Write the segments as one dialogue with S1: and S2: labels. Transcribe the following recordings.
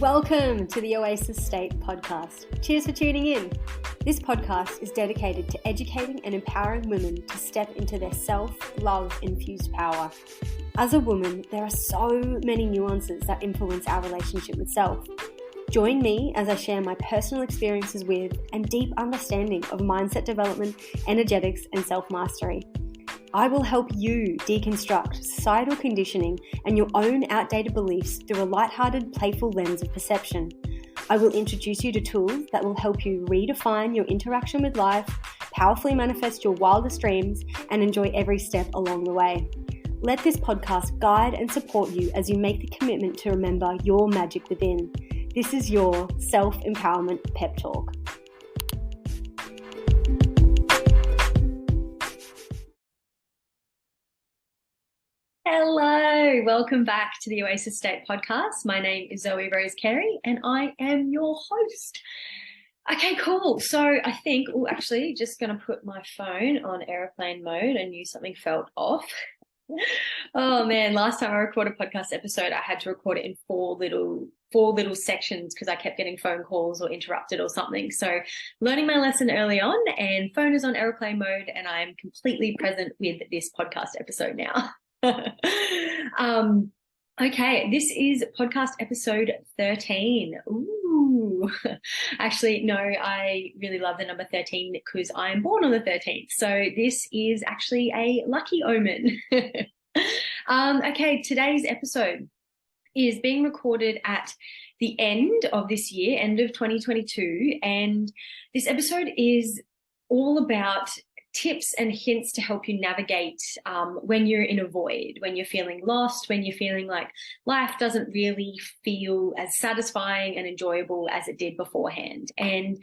S1: Welcome to the oasis.state podcast. Cheers for tuning in. This podcast is dedicated to educating and empowering women to step into their self-love infused power. As a woman, there are so many nuances that influence our relationship with self. Join me as I share my personal experiences with and deep understanding of mindset development, energetics, and self-mastery. I will help you deconstruct societal conditioning and your own outdated beliefs through a lighthearted, playful lens of perception. I will introduce you to tools that will help you redefine your interaction with life, powerfully manifest your wildest dreams, and enjoy every step along the way. Let this podcast guide and support you as you make the commitment to remember your magic within. This is your self-empowerment pep talk. Hello, welcome back to the oasis.state podcast. My name is Zoe Rose Carey and I am your host. Okay, cool. So I think, actually just going to put my phone on airplane mode. I knew something felt off. Oh man, last time I recorded a podcast episode, I had to record it in four little sections because I kept getting phone calls or interrupted or something. So learning my lesson early on, and phone is on airplane mode and I'm completely present with this podcast episode now. Okay, this is podcast episode 13. Ooh, actually, no, I really love the number 13 because I am born on the 13th. So this is actually a lucky omen. Okay, today's episode is being recorded at the end of this year, end of 2022. And this episode is all about tips and hints to help you navigate when you're in a void, when you're feeling lost, when you're feeling like life doesn't really feel as satisfying and enjoyable as it did beforehand. And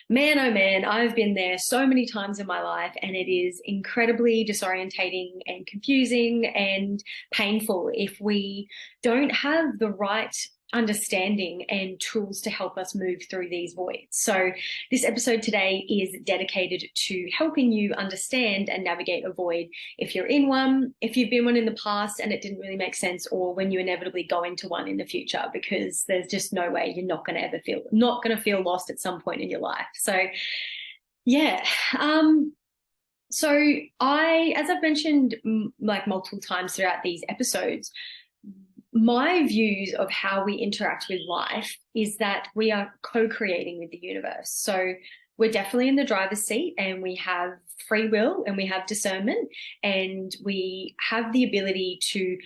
S1: man, oh man, I've been there so many times in my life, and it is incredibly disorientating and confusing and painful if we don't have the right understanding and tools to help us move through these voids. So this episode today is dedicated to helping you understand and navigate a void if you're in one, if you've been one in the past and it didn't really make sense, or when you inevitably go into one in the future, because there's just no way you're not going to feel lost at some point in your life. So yeah. So as I've mentioned like multiple times throughout these episodes, my views of how we interact with life is that we are co-creating with the universe. So we're definitely in the driver's seat, and we have free will and we have discernment, and we have the ability to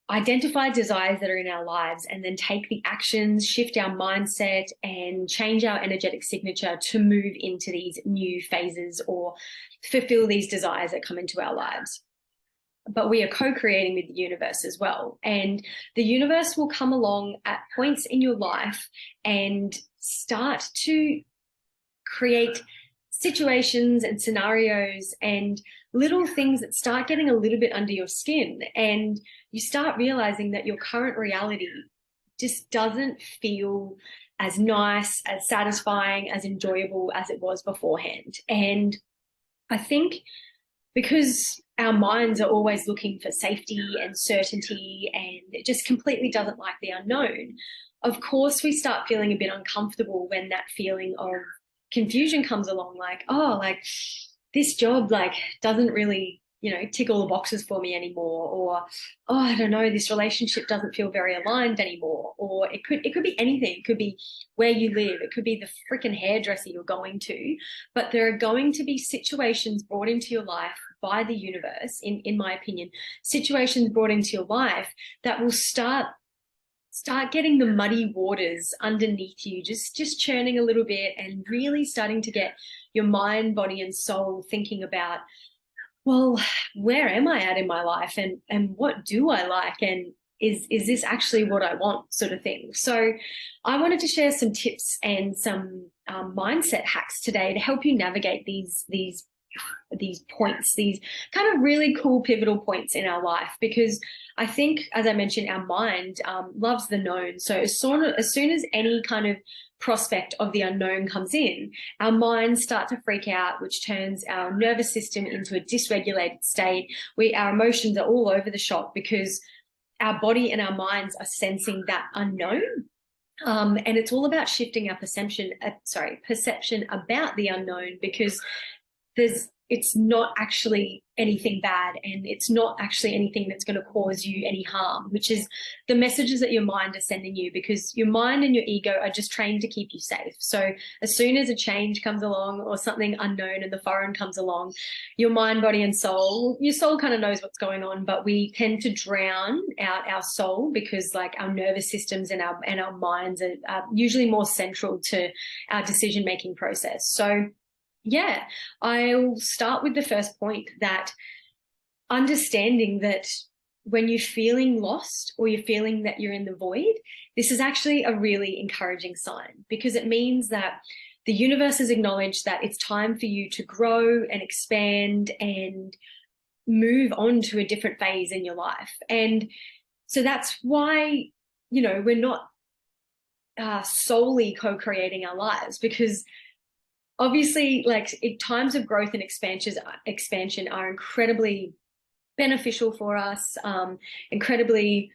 S1: identify desires that are in our lives and then take the actions, shift our mindset, and change our energetic signature to move into these new phases or fulfill these desires that come into our lives. But we are co-creating with the universe as well. And the universe will come along at points in your life and start to create situations and scenarios and little things that start getting a little bit under your skin. And you start realizing that your current reality just doesn't feel as nice, as satisfying, as enjoyable as it was beforehand. And I think because our minds are always looking for safety and certainty, and it just completely doesn't like the unknown, of course we start feeling a bit uncomfortable when that feeling of confusion comes along, like, oh, like this job like doesn't really, tick all the boxes for me anymore, or oh, I don't know, this relationship doesn't feel very aligned anymore, or it could be anything. It could be where you live, it could be the freaking hairdresser you're going to, but there are going to be situations brought into your life by the universe, in my opinion, situations brought into your life that will start getting the muddy waters underneath you, just churning a little bit, and really starting to get your mind, body, and soul thinking about, well, where am I at in my life, and what do I like, and is this actually what I want, sort of thing. So I wanted to share some tips and some mindset hacks today to help you navigate these points, these kind of really cool pivotal points in our life, because I think, as I mentioned, our mind loves the known. So as soon as any kind of prospect of the unknown comes in, our minds start to freak out, which turns our nervous system into a dysregulated state. Our emotions are all over the shop because our body and our minds are sensing that unknown. And it's all about shifting our perception about the unknown, because it's not actually anything bad, and it's not actually anything that's going to cause you any harm, which is the messages that your mind is sending you, because your mind and your ego are just trained to keep you safe. So as soon as a change comes along or something unknown and the foreign comes along, your mind, body, and soul, your soul kind of knows what's going on, but we tend to drown out our soul because like our nervous systems and our minds are usually more central to our decision-making process. So yeah, I'll start with the first point, that understanding that when you're feeling lost or you're feeling that you're in the void, this is actually a really encouraging sign, because it means that the universe has acknowledged that it's time for you to grow and expand and move on to a different phase in your life. And so that's why, we're not solely co-creating our lives, because obviously, like, times of growth and expansion are incredibly beneficial for us, incredibly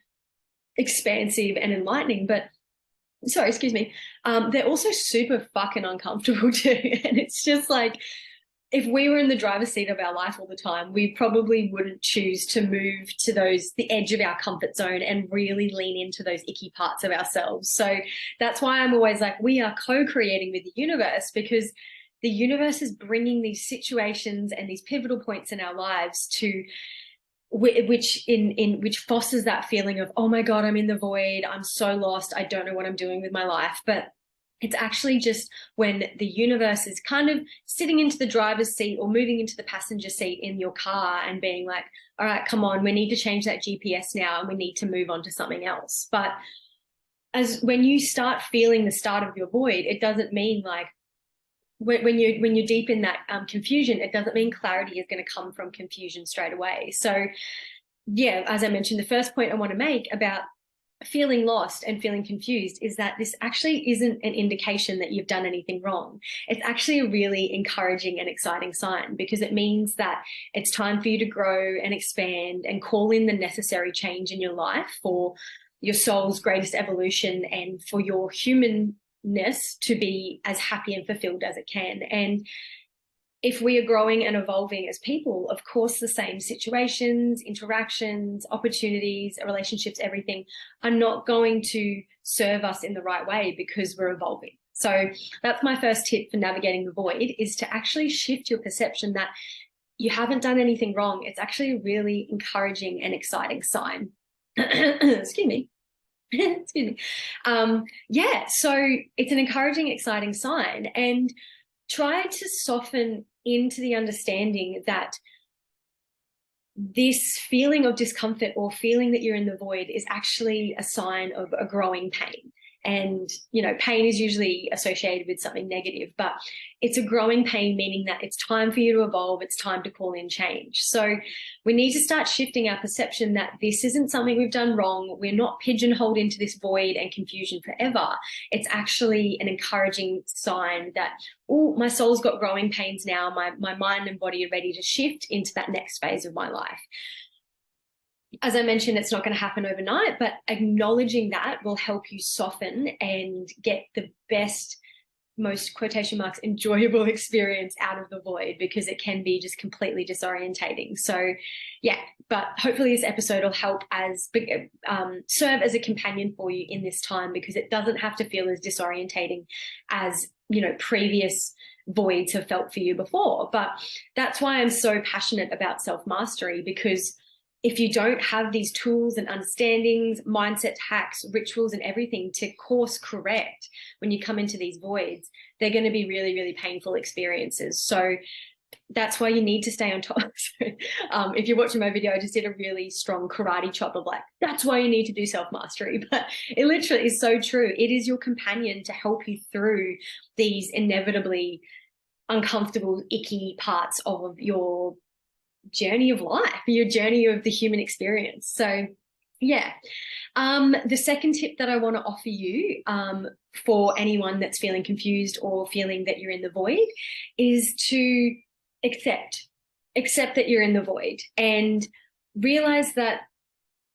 S1: expansive and enlightening. But sorry, excuse me. They're also super fucking uncomfortable too. And it's just like, if we were in the driver's seat of our life all the time, we probably wouldn't choose to move to the edge of our comfort zone and really lean into those icky parts of ourselves. So that's why I'm always like, we are co-creating with the universe, because the universe is bringing these situations and these pivotal points in our lives to which fosters that feeling of, oh my God, I'm in the void. I'm so lost. I don't know what I'm doing with my life. But it's actually just when the universe is kind of sitting into the driver's seat or moving into the passenger seat in your car and being like, all right, come on, we need to change that GPS now and we need to move on to something else. But when you start feeling the start of your void, it doesn't mean like, when you're deep in that confusion, it doesn't mean clarity is going to come from confusion straight away. So yeah, as I mentioned, the first point I want to make about feeling lost and feeling confused is that this actually isn't an indication that you've done anything wrong. It's actually a really encouraging and exciting sign, because it means that it's time for you to grow and expand and call in the necessary change in your life for your soul's greatest evolution and for your humanness to be as happy and fulfilled as it can. And if we are growing and evolving as people, of course, the same situations, interactions, opportunities, relationships, everything are not going to serve us in the right way because we're evolving. So that's my first tip for navigating the void, is to actually shift your perception that you haven't done anything wrong. It's actually a really encouraging and exciting sign. Excuse me. Excuse me. Yeah, so it's an encouraging, exciting sign, and try to soften into the understanding that this feeling of discomfort or feeling that you're in the void is actually a sign of a growing pain. And, pain is usually associated with something negative, but it's a growing pain, meaning that it's time for you to evolve. It's time to call in change. So we need to start shifting our perception that this isn't something we've done wrong. We're not pigeonholed into this void and confusion forever. It's actually an encouraging sign that, oh, my soul's got growing pains now. My mind and body are ready to shift into that next phase of my life. As I mentioned, it's not going to happen overnight, but acknowledging that will help you soften and get the best, most quotation marks, enjoyable experience out of the void, because it can be just completely disorientating. So yeah, but hopefully this episode will help serve as a companion for you in this time, because it doesn't have to feel as disorientating as, previous voids have felt for you before. But that's why I'm so passionate about self-mastery, because if you don't have these tools and understandings, mindset hacks, rituals, and everything to course correct when you come into these voids, they're going to be really, really painful experiences. So that's why you need to stay on top. If you're watching my video, I just did a really strong karate chop of like, that's why you need to do self-mastery. But it literally is so true. It is your companion to help you through these inevitably uncomfortable, icky parts of your journey of life, your journey of the human experience. So yeah. The second tip that I want to offer you for anyone that's feeling confused or feeling that you're in the void is to accept that you're in the void, and realize that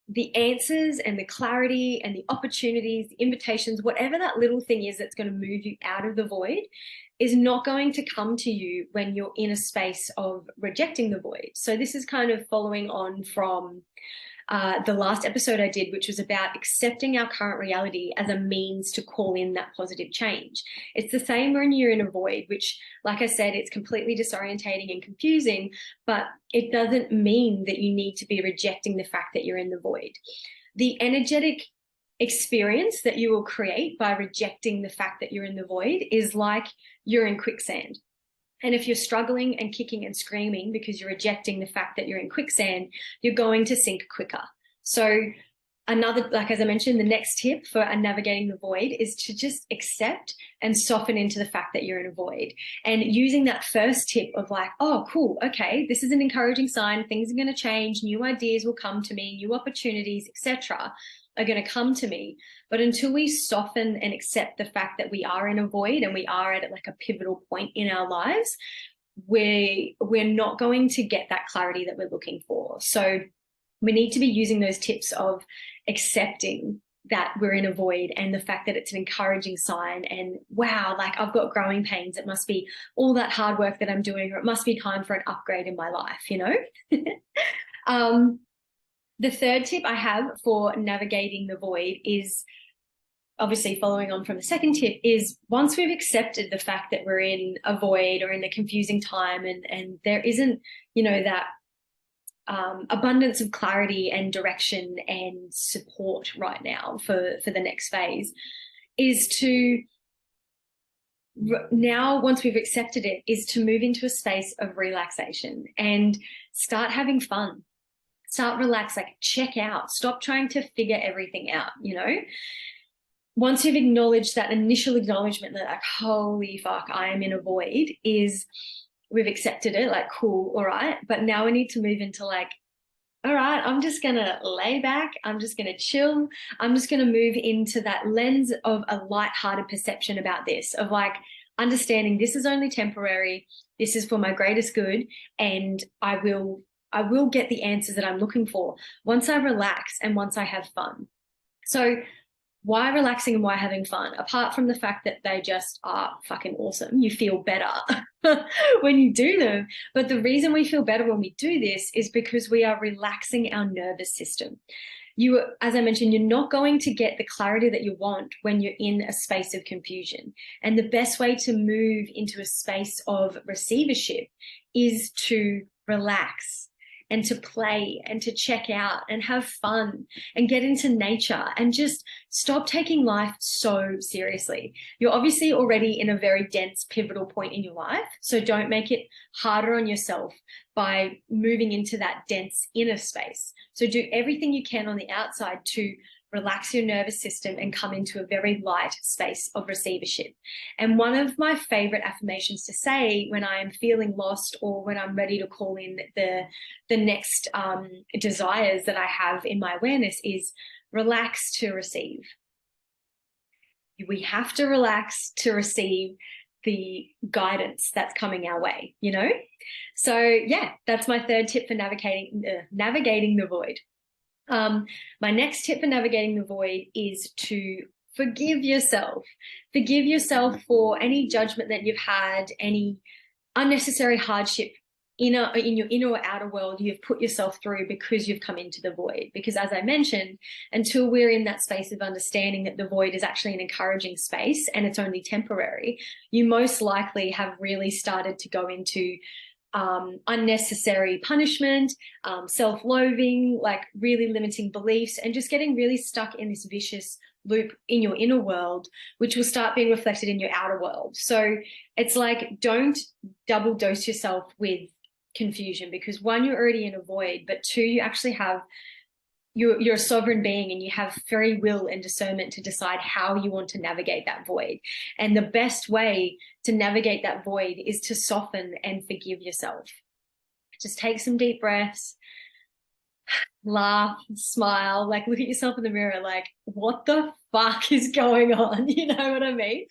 S1: the answers and the clarity and the opportunities, the invitations, whatever that little thing is that's going to move you out of the void, is not going to come to you when you're in a space of rejecting the void. So this is kind of following on from the last episode I did, which was about accepting our current reality as a means to call in that positive change. It's the same when you're in a void, which, like I said, it's completely disorientating and confusing, but it doesn't mean that you need to be rejecting the fact that you're in the void. The energetic experience that you will create by rejecting the fact that you're in the void is like you're in quicksand. And if you're struggling and kicking and screaming because you're rejecting the fact that you're in quicksand, you're going to sink quicker. So another, like as I mentioned, the next tip for navigating the void is to just accept and soften into the fact that you're in a void. And using that first tip of like, oh, cool, okay, this is an encouraging sign. Things are going to change. New ideas will come to me. New opportunities, etc., are going to come to me. But until we soften and accept the fact that we are in a void and we are at like a pivotal point in our lives, we're not going to get that clarity that we're looking for. So we need to be using those tips of accepting that we're in a void and the fact that it's an encouraging sign, and wow, like I've got growing pains. It must be all that hard work that I'm doing, or it must be time for an upgrade in my life, you know? The third tip I have for navigating the void is, obviously following on from the second tip, is once we've accepted the fact that we're in a void or in a confusing time and there isn't, you know, that abundance of clarity and direction and support right now for the next phase, is to now, once we've accepted it, is to move into a space of relaxation and start having fun. Start relax, like check out, stop trying to figure everything out, you know? Once you've acknowledged that initial acknowledgement that like, holy fuck, I am in a void, is we've accepted it, like, cool, all right. But now we need to move into like, all right, I'm just going to lay back. I'm just going to chill. I'm just going to move into that lens of a lighthearted perception about this, of like understanding this is only temporary. This is for my greatest good. And I will get the answers that I'm looking for once I relax and once I have fun. So why relaxing and why having fun? Apart from the fact that they just are fucking awesome. You feel better when you do them. But the reason we feel better when we do this is because we are relaxing our nervous system. As I mentioned, you're not going to get the clarity that you want when you're in a space of confusion. And the best way to move into a space of receivership is to relax and to play and to check out and have fun and get into nature and just stop taking life so seriously. You're obviously already in a very dense, pivotal point in your life, so don't make it harder on yourself by moving into that dense inner space. So do everything you can on the outside to relax your nervous system and come into a very light space of receivership. And one of my favorite affirmations to say when I am feeling lost or when I'm ready to call in the next desires that I have in my awareness is relax to receive. We have to relax to receive the guidance that's coming our way, you know? So yeah, that's my third tip for navigating the void. My next tip for navigating the void is to forgive yourself. Forgive yourself for any judgment that you've had, any unnecessary hardship in your inner or outer world you've put yourself through because you've come into the void. Because as I mentioned, until we're in that space of understanding that the void is actually an encouraging space and it's only temporary, you most likely have really started to go into unnecessary punishment, self-loathing, like really limiting beliefs, and just getting really stuck in this vicious loop in your inner world, which will start being reflected in your outer world. So it's like, don't double dose yourself with confusion, because one, you're already in a void, but two, you actually have you're a sovereign being and you have free will and discernment to decide how you want to navigate that void. And the best way to navigate that void is to soften and forgive yourself. Just take some deep breaths, laugh, smile, like look at yourself in the mirror, like, what the fuck is going on? You know what I mean?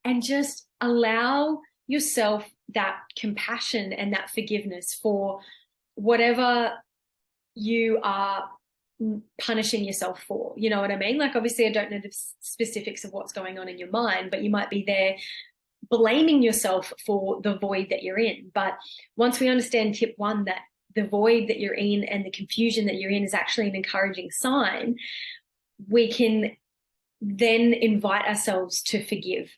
S1: And just allow yourself that compassion and that forgiveness for whatever you are punishing yourself for. You know what I mean? Like, obviously I don't know the specifics of what's going on in your mind, but you might be there blaming yourself for the void that you're in. But once we understand tip one, that the void that you're in and the confusion that you're in is actually an encouraging sign, we can then invite ourselves to forgive,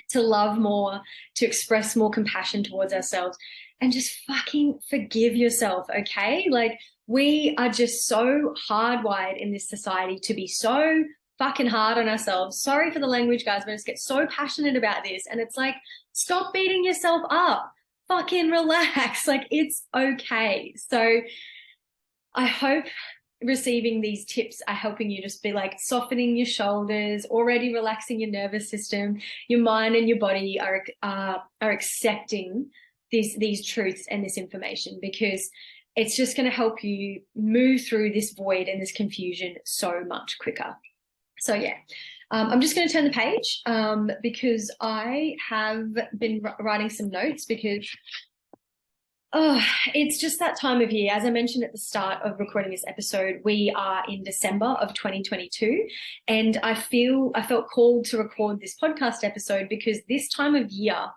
S1: to love more, to express more compassion towards ourselves, and just fucking forgive yourself, okay? Like, we are just so hardwired in this society to be so fucking hard on ourselves. Sorry for the language, guys, but I just get so passionate about this. And it's like, stop beating yourself up. Fucking relax. Like, it's okay. So I hope receiving these tips are helping you just be like softening your shoulders, already relaxing your nervous system. Your mind and your body are accepting these truths and this information, because it's just going to help you move through this void and this confusion so much quicker. So yeah, I'm just going to turn the page because I have been writing some notes, because it's just that time of year. As I mentioned at the start of recording this episode, we are in December of 2022, and I felt called to record this podcast episode because this time of year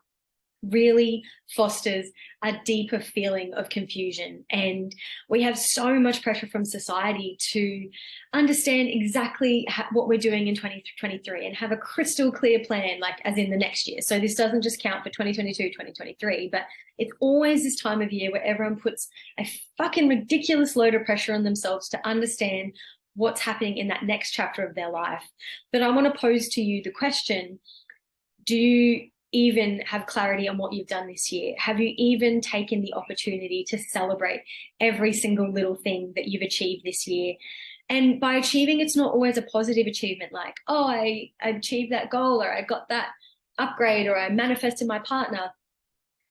S1: really fosters a deeper feeling of confusion. And we have so much pressure from society to understand exactly what we're doing in 2023 and have a crystal clear plan, like as in the next year. So this doesn't just count for 2022, 2023, but it's always this time of year where everyone puts a fucking ridiculous load of pressure on themselves to understand what's happening in that next chapter of their life. But I want to pose to you the question, do you even have clarity on what you've done this year? Have you even taken the opportunity to celebrate every single little thing that you've achieved this year? And by achieving, it's not always a positive achievement, like, oh, I achieved that goal, or I got that upgrade, or I manifested my partner.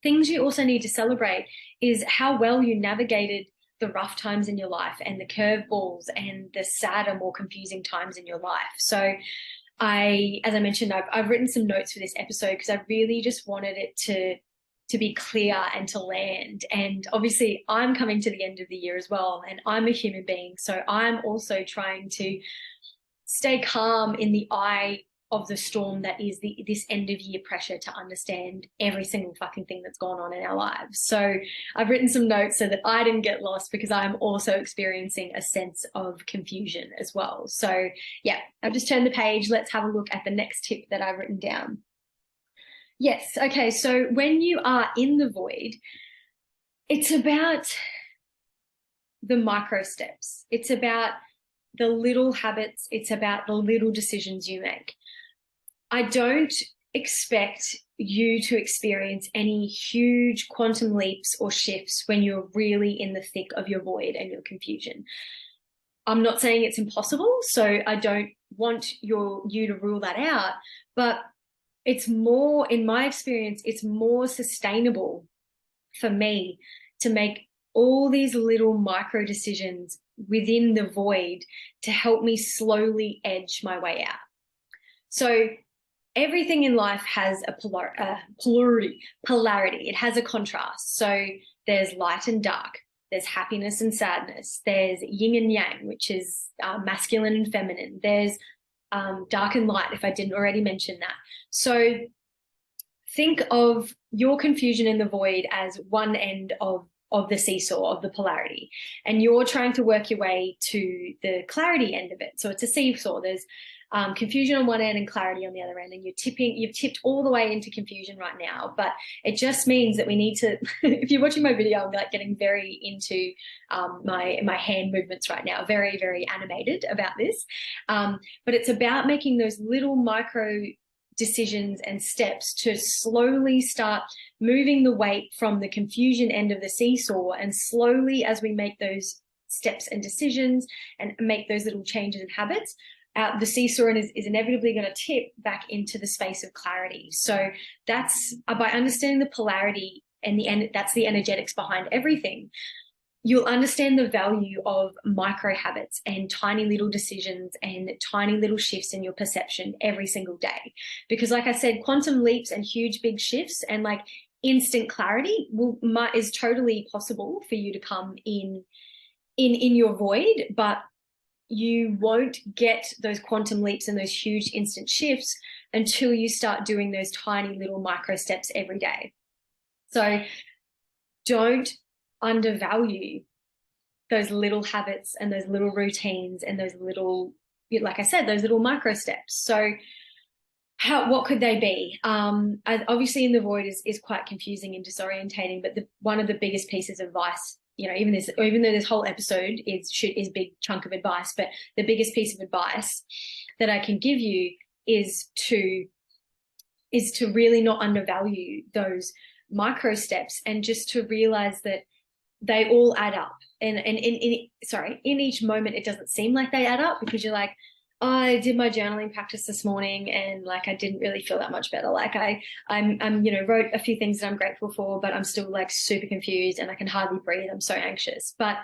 S1: Things you also need to celebrate is how well you navigated the rough times in your life and the curveballs and the sadder, more confusing times in your life. So as I mentioned, I've written some notes for this episode because I really just wanted it to be clear and to land. And obviously I'm coming to the end of the year as well, and I'm a human being. So I'm also trying to stay calm in the eye of the storm that is this end of year pressure to understand every single fucking thing that's gone on in our lives. So I've written some notes so that I didn't get lost, because I'm also experiencing a sense of confusion as well. So yeah, I've just turned the page. Let's have a look at the next tip that I've written down. Yes. Okay. So when you are in the void, it's about the micro steps. It's about the little habits. It's about the little decisions you make. I don't expect you to experience any huge quantum leaps or shifts when you're really in the thick of your void and your confusion. I'm not saying it's impossible, so I don't want you to rule that out, but it's more, in my experience, it's more sustainable for me to make all these little micro decisions within the void to help me slowly edge my way out. So everything in life has a polarity. It has a contrast. So there's light and dark. There's happiness and sadness. There's yin and yang, which is masculine and feminine. There's dark and light, if I didn't already mention that. So think of your confusion in the void as one end of the seesaw, of the polarity, and you're trying to work your way to the clarity end of it. So it's a seesaw. There's confusion on one end and clarity on the other end, and you've tipped all the way into confusion right now. But it just means that we need to, if you're watching my video, I'm like getting very into my hand movements right now, very, very animated about this. But it's about making those little micro decisions and steps to slowly start moving the weight from the confusion end of the seesaw. And slowly, as we make those steps and decisions and make those little changes and habits, the seesaw is inevitably going to tip back into the space of clarity. So that's by understanding the polarity and that's the energetics behind everything. You'll understand the value of micro habits and tiny little decisions and tiny little shifts in your perception every single day. Because like I said, quantum leaps and huge big shifts and like instant clarity is totally possible for you to come in your void, but you won't get those quantum leaps and those huge instant shifts until you start doing those tiny little micro steps every day. So don't undervalue those little habits and those little routines and those little, like I said, those little micro steps. So what could they be? Obviously in the void is quite confusing and disorientating, but one of the biggest pieces of advice, even though this whole episode is a big chunk of advice, but the biggest piece of advice that I can give you is to really not undervalue those micro steps, and just to realize that they all add up. And in each moment, it doesn't seem like they add up, because you're like, oh, I did my journaling practice this morning and like I didn't really feel that much better. Like I'm wrote a few things that I'm grateful for, but I'm still like super confused and I can hardly breathe. I'm so anxious. But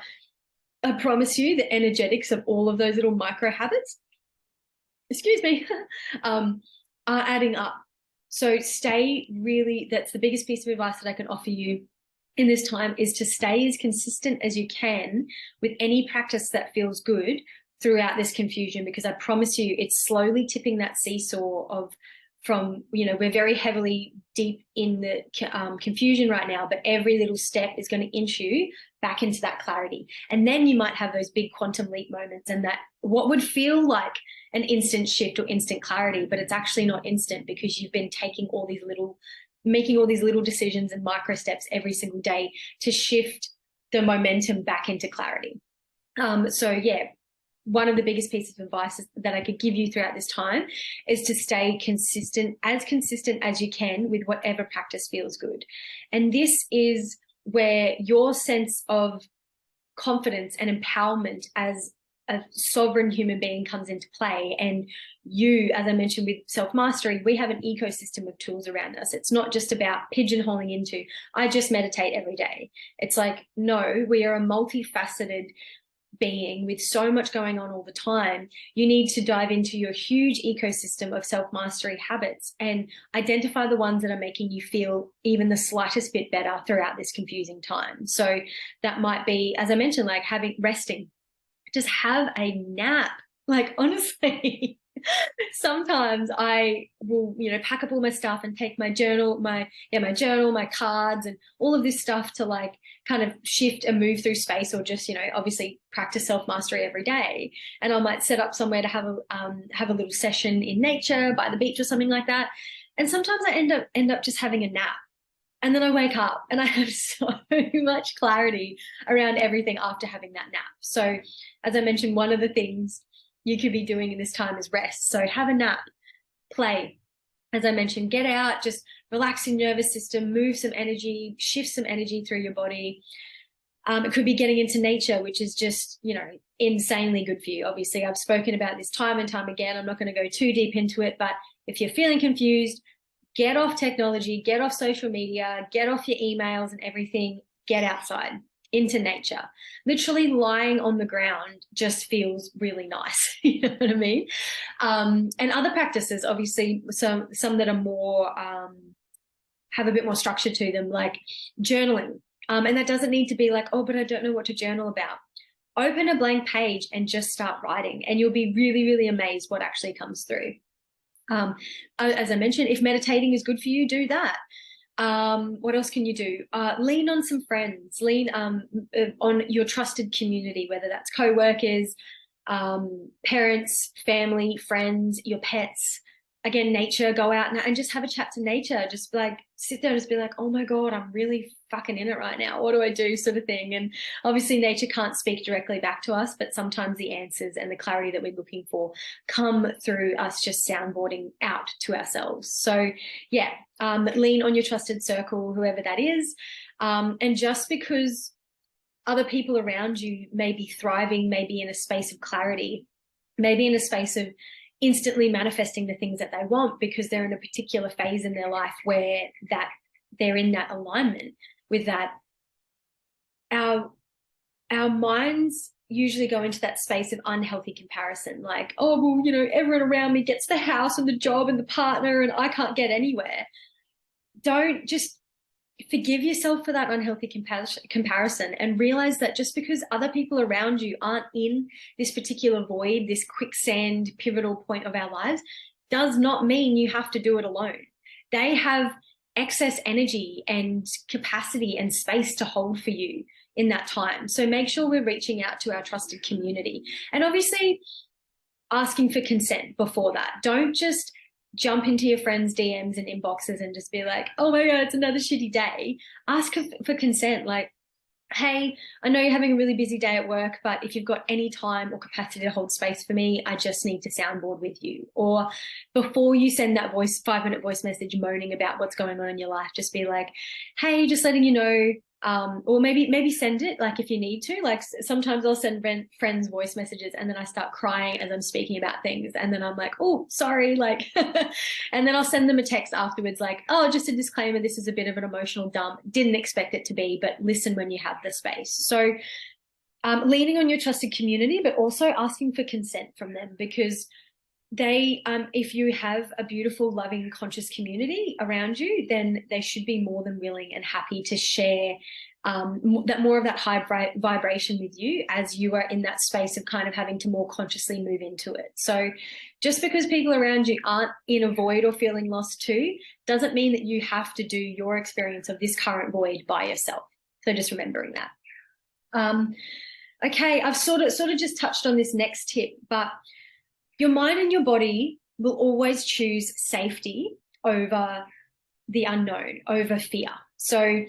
S1: I promise you, the energetics of all of those little micro habits, excuse me, are adding up. So that's the biggest piece of advice that I can offer you in this time, is to stay as consistent as you can with any practice that feels good throughout this confusion, because I promise you it's slowly tipping that seesaw we're very heavily deep in the confusion right now, but every little step is going to inch you back into that clarity. And then you might have those big quantum leap moments, and that what would feel like an instant shift or instant clarity, but it's actually not instant, because you've been making all these little decisions and micro steps every single day to shift the momentum back into clarity. One of the biggest pieces of advice that I could give you throughout this time is to stay consistent as you can with whatever practice feels good. And this is where your sense of confidence and empowerment as a sovereign human being comes into play. And you, as I mentioned with self-mastery, we have an ecosystem of tools around us. It's not just about pigeonholing into, I just meditate every day. It's like, no, we are a multifaceted being with so much going on all the time. You need to dive into your huge ecosystem of self-mastery habits and identify the ones that are making you feel even the slightest bit better throughout this confusing time. So that might be, as I mentioned, like resting. Just have a nap. Like, honestly, sometimes I will, pack up all my stuff and take my journal, my cards and all of this stuff to like kind of shift and move through space, or just, obviously practice self-mastery every day. And I might set up somewhere to have a little session in nature by the beach or something like that. And sometimes I end up just having a nap. And then I wake up and I have so much clarity around everything after having that nap. So as I mentioned, one of the things you could be doing in this time is rest. So have a nap, play. As I mentioned, get out, just relax your nervous system, move some energy, shift some energy through your body. It could be getting into nature, which is just, insanely good for you. Obviously, I've spoken about this time and time again. I'm not going to go too deep into it, but if you're feeling confused, get off technology, get off social media, get off your emails and everything, get outside into nature. Literally lying on the ground just feels really nice. You know what I mean? And other practices, obviously, some that are more, have a bit more structure to them, like journaling. And that doesn't need to be like, oh, but I don't know what to journal about. Open a blank page and just start writing, and you'll be really, really amazed what actually comes through. As I mentioned, if meditating is good for you, do that. What else can you do? Lean on some friends, lean on your trusted community, whether that's co-workers, parents, family, friends, your pets. Again, nature, go out and just have a chat to nature. Just like sit there and just be like, oh my God, I'm really fucking in it right now. What do I do, sort of thing. And obviously nature can't speak directly back to us, but sometimes the answers and the clarity that we're looking for come through us just soundboarding out to ourselves. So yeah, lean on your trusted circle, whoever that is. And just because other people around you may be thriving, maybe in a space of clarity, maybe in a space of instantly manifesting the things that they want because they're in a particular phase in their life where that they're in that alignment with that. Our minds usually go into that space of unhealthy comparison, like, oh, well, everyone around me gets the house and the job and the partner and I can't get anywhere. Don't just forgive yourself for that unhealthy comparison, and realize that just because other people around you aren't in this particular void, this quicksand pivotal point of our lives, does not mean you have to do it alone. They have excess energy and capacity and space to hold for you in that time. So make sure we're reaching out to our trusted community, and obviously asking for consent before that. Don't just jump into your friends' DMs and inboxes and just be like, oh my God, it's another shitty day. Ask for consent. Like, hey, I know you're having a really busy day at work, but if you've got any time or capacity to hold space for me, I just need to soundboard with you. Or before you send that 5-minute voice message moaning about what's going on in your life, just be like, hey, just letting you know, or maybe send it, like, if you need to. Like, sometimes I'll send friends voice messages and then I start crying as I'm speaking about things, and then I'm like, oh, sorry, like and then I'll send them a text afterwards like, oh, just a disclaimer, this is a bit of an emotional dump, didn't expect it to be, but listen when you have the space. So leaning on your trusted community, but also asking for consent from them, because they, if you have a beautiful, loving, conscious community around you, then they should be more than willing and happy to share that more of that high vibration with you as you are in that space of kind of having to more consciously move into it. So just because people around you aren't in a void or feeling lost too, doesn't mean that you have to do your experience of this current void by yourself. So just remembering that. Okay, I've sort of just touched on this next tip, but your mind and your body will always choose safety over the unknown, over fear. So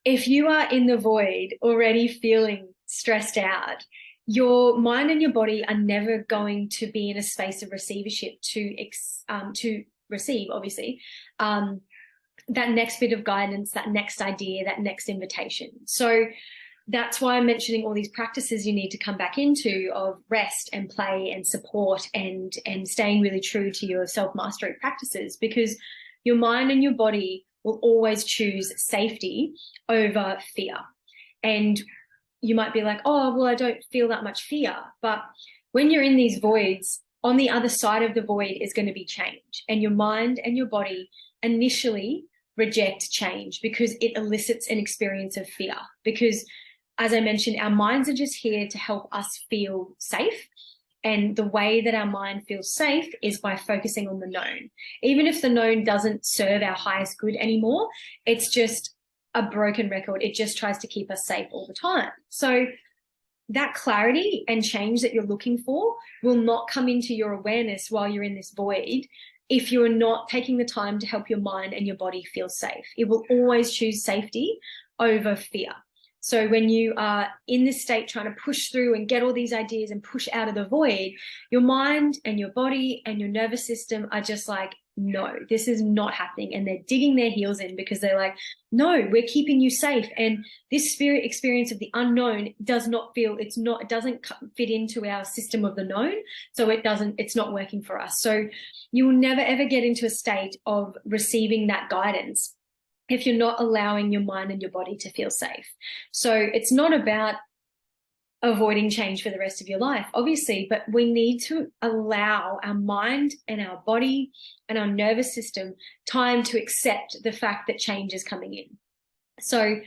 S1: if you are in the void already feeling stressed out, your mind and your body are never going to be in a space of receivership to receive, obviously, that next bit of guidance, that next idea, that next invitation. So that's why I'm mentioning all these practices you need to come back into of rest and play and support and staying really true to your self-mastery practices, because your mind and your body will always choose safety over fear. And you might be like, oh, well, I don't feel that much fear. But when you're in these voids, on the other side of the void is going to be change. And your mind and your body initially reject change because it elicits an experience of fear. Because as I mentioned, our minds are just here to help us feel safe. And the way that our mind feels safe is by focusing on the known. Even if the known doesn't serve our highest good anymore, it's just a broken record. It just tries to keep us safe all the time. So that clarity and change that you're looking for will not come into your awareness while you're in this void if you're not taking the time to help your mind and your body feel safe. It will always choose safety over fear. So when you are in this state trying to push through and get all these ideas and push out of the void, your mind and your body and your nervous system are just like, no, this is not happening. And they're digging their heels in because they're like, no, we're keeping you safe. And this spirit experience of the unknown it doesn't fit into our system of the known. So it's not working for us. So you will never, ever get into a state of receiving that guidance if you're not allowing your mind and your body to feel safe. So it's not about avoiding change for the rest of your life, obviously, but we need to allow our mind and our body and our nervous system time to accept the fact that change is coming in. So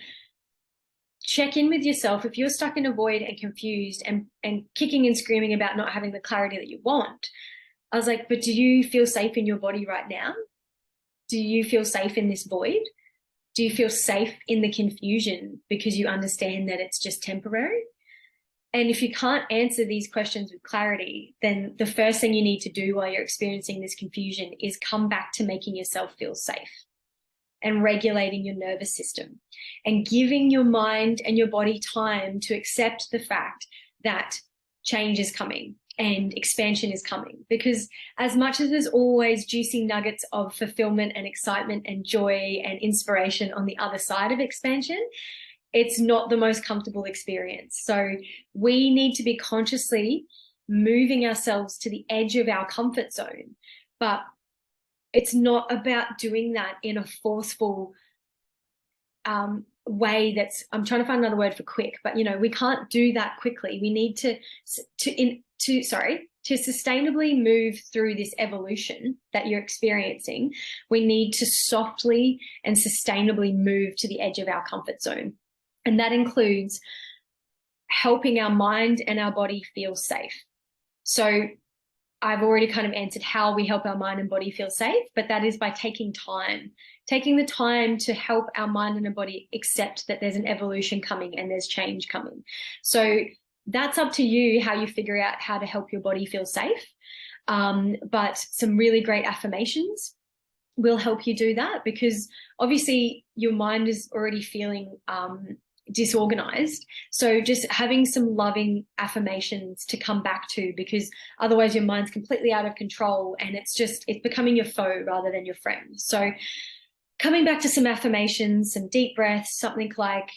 S1: check in with yourself. If you're stuck in a void and confused and kicking and screaming about not having the clarity that you want, I was like, but do you feel safe in your body right now? Do you feel safe in this void? Do you feel safe in the confusion because you understand that it's just temporary? And if you can't answer these questions with clarity, then the first thing you need to do while you're experiencing this confusion is come back to making yourself feel safe and regulating your nervous system and giving your mind and your body time to accept the fact that change is coming and expansion is coming. Because as much as there's always juicy nuggets of fulfillment and excitement and joy and inspiration on the other side of expansion, it's not the most comfortable experience. So we need to be consciously moving ourselves to the edge of our comfort zone. But it's not about doing that in a forceful way that's, I'm trying to find another word for quick, but we can't do that quickly. We need to to sustainably move through this evolution that you're experiencing, we need to softly and sustainably move to the edge of our comfort zone. And that includes helping our mind and our body feel safe. So I've already kind of answered how we help our mind and body feel safe, but that is by taking the time to help our mind and our body accept that there's an evolution coming and there's change coming. So that's up to you how you figure out how to help your body feel safe. But some really great affirmations will help you do that, because obviously your mind is already feeling disorganized. So just having some loving affirmations to come back to, because otherwise your mind's completely out of control and it's becoming your foe rather than your friend. So coming back to some affirmations, some deep breaths, something like,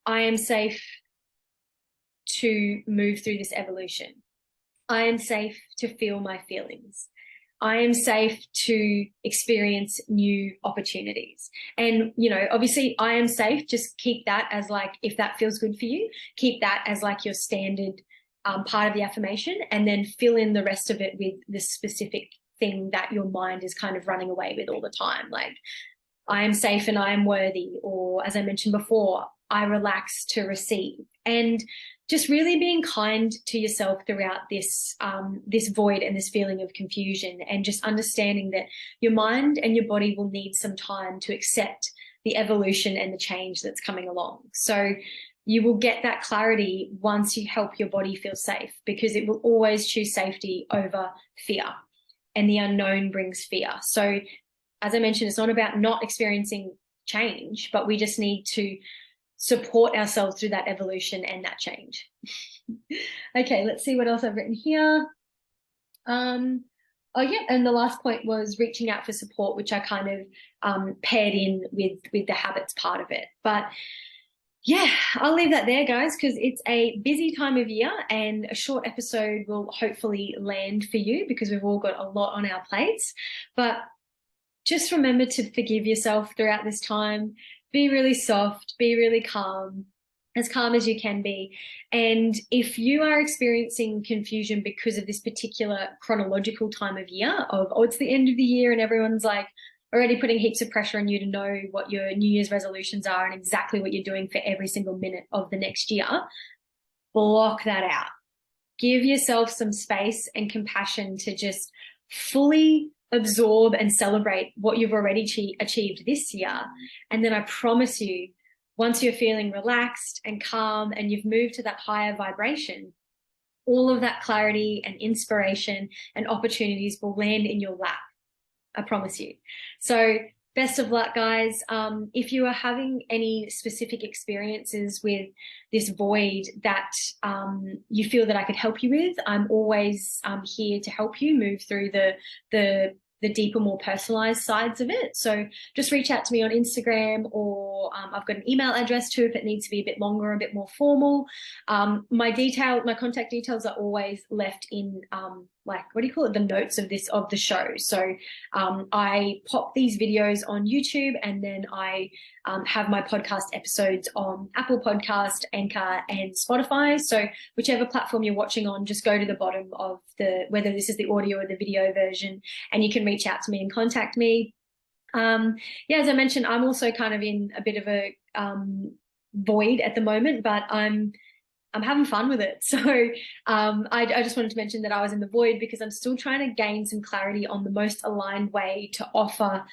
S1: I am safe to move through this evolution. I am safe to feel my feelings. I am safe to experience new opportunities. And, obviously I am safe, just keep that as like, if that feels good for you, keep that as like your standard part of the affirmation, and then fill in the rest of it with the specific thing that your mind is kind of running away with all the time. Like, I am safe and I am worthy, or as I mentioned before, I relax to receive. And just really being kind to yourself throughout this void and this feeling of confusion, and just understanding that your mind and your body will need some time to accept the evolution and the change that's coming along. So you will get that clarity once you help your body feel safe, because it will always choose safety over fear, and the unknown brings fear. So as I mentioned, it's not about not experiencing change, but we just need to support ourselves through that evolution and that change. Okay, let's see what else I've written here. And the last point was reaching out for support, which I kind of paired in with the habits part of it. But yeah, I'll leave that there, guys, because it's a busy time of year, and a short episode will hopefully land for you because we've all got a lot on our plates. But just remember to forgive yourself throughout this time. Be really soft, be really calm as you can be. And if you are experiencing confusion because of this particular chronological time of year of, it's the end of the year and everyone's like already putting heaps of pressure on you to know what your New Year's resolutions are and exactly what you're doing for every single minute of the next year, block that out. Give yourself some space and compassion to just fully absorb and celebrate what you've already achieved this year. And then I promise you, once you're feeling relaxed and calm and you've moved to that higher vibration, all of that clarity and inspiration and opportunities will land in your lap. I promise you. So best of luck, guys. If you are having any specific experiences with this void that you feel that I could help you with, I'm always here to help you move through the deeper, more personalized sides of it. So just reach out to me on Instagram, or I've got an email address too if it needs to be a bit longer, a bit more formal. My contact details are always left in the notes of the show. So I pop these videos on YouTube, and then I have my podcast episodes on Apple Podcast, Anchor, and Spotify. So whichever platform you're watching on, just go to the bottom of whether this is the audio or the video version, and you can reach out to me and contact me. As I mentioned, I'm also kind of in a bit of a void at the moment, but I'm having fun with it. So I just wanted to mention that I was in the void because I'm still trying to gain some clarity on the most aligned way to offer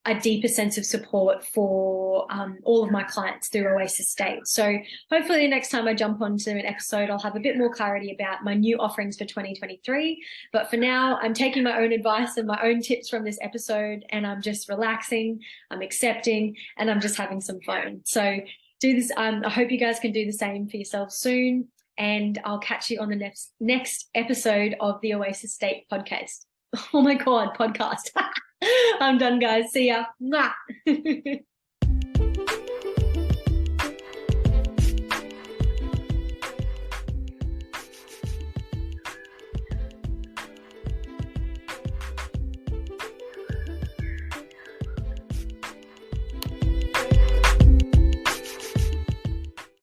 S1: a deeper sense of support for all of my clients through oasis.state. So hopefully the next time I jump onto an episode, I'll have a bit more clarity about my new offerings for 2023. But for now, I'm taking my own advice and my own tips from this episode, and I'm just relaxing, I'm accepting, and I'm just having some fun. So do this. I hope you guys can do the same for yourselves soon, and I'll catch you on the next episode of the Oasis.state podcast. Oh my God, podcast. I'm done, guys. See ya. Mwah.